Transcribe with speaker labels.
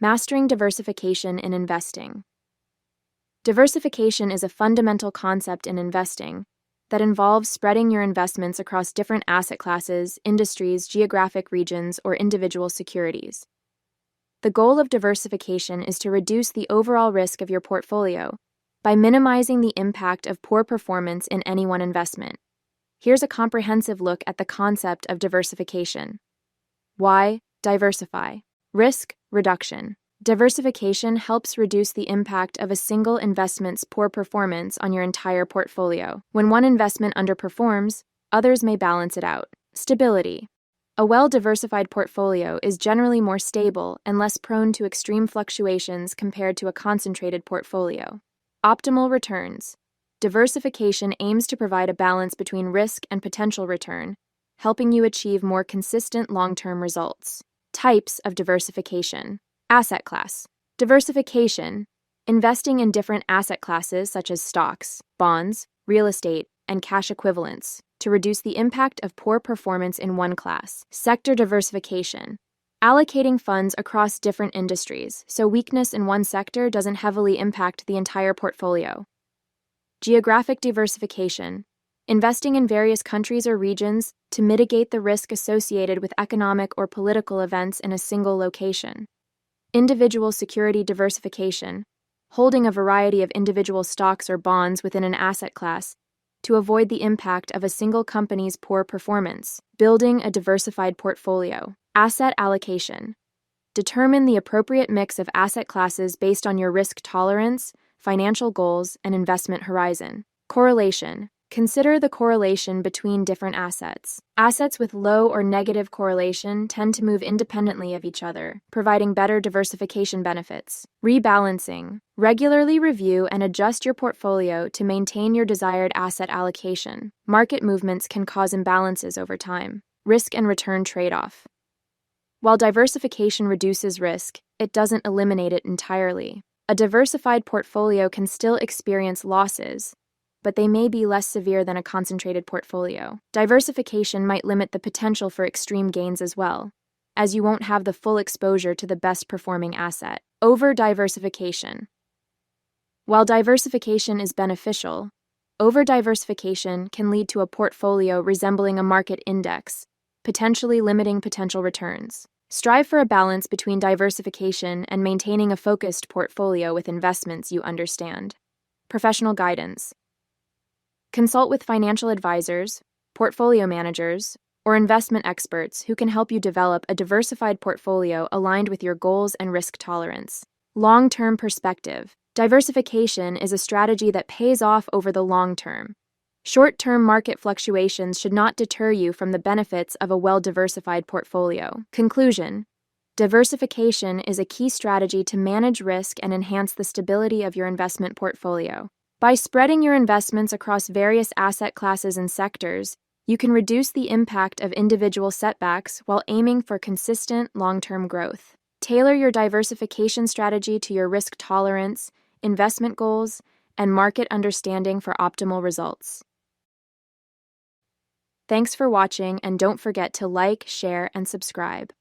Speaker 1: Mastering diversification in investing. Diversification is a fundamental concept in investing that involves spreading your investments across different asset classes, industries, geographic regions, or individual securities. The goal of diversification is to reduce the overall risk of your portfolio by minimizing the impact of poor performance in any one investment. Here's a comprehensive look at the concept of diversification. Why diversify? Risk reduction. Diversification helps reduce the impact of a single investment's poor performance on your entire portfolio. When one investment underperforms, others may balance it out. Stability. A well-diversified portfolio is generally more stable and less prone to extreme fluctuations compared to a concentrated portfolio. Optimal returns. Diversification aims to provide a balance between risk and potential return, helping you achieve more consistent long-term results. Types of diversification. Asset class. Diversification. Investing in different asset classes such as stocks, bonds, real estate, and cash equivalents to reduce the impact of poor performance in one class. Sector diversification. Allocating funds across different industries so weakness in one sector doesn't heavily impact the entire portfolio. Geographic diversification. Investing in various countries or regions to mitigate the risk associated with economic or political events in a single location. Individual security diversification. Holding a variety of individual stocks or bonds within an asset class to avoid the impact of a single company's poor performance. Building a diversified portfolio. Asset allocation. Determine the appropriate mix of asset classes based on your risk tolerance, financial goals, and investment horizon. Correlation. Consider the correlation between different assets. Assets with low or negative correlation tend to move independently of each other, providing better diversification benefits. Rebalancing. Regularly review and adjust your portfolio to maintain your desired asset allocation. Market movements can cause imbalances over time. Risk and return trade-off. While diversification reduces risk, it doesn't eliminate it entirely. A diversified portfolio can still experience losses, but they may be less severe than a concentrated portfolio. Diversification might limit the potential for extreme gains as well, as you won't have the full exposure to the best performing asset. Over-diversification. While diversification is beneficial, over-diversification can lead to a portfolio resembling a market index, potentially limiting potential returns. Strive for a balance between diversification and maintaining a focused portfolio with investments you understand. Professional guidance. Consult with financial advisors, portfolio managers, or investment experts who can help you develop a diversified portfolio aligned with your goals and risk tolerance. Long-term perspective. Diversification is a strategy that pays off over the long term. Short-term market fluctuations should not deter you from the benefits of a well-diversified portfolio. Conclusion. Diversification is a key strategy to manage risk and enhance the stability of your investment portfolio. By spreading your investments across various asset classes and sectors, you can reduce the impact of individual setbacks while aiming for consistent long-term growth. Tailor your diversification strategy to your risk tolerance, investment goals, and market understanding for optimal results. Thanks for watching, and don't forget to like, share, and subscribe.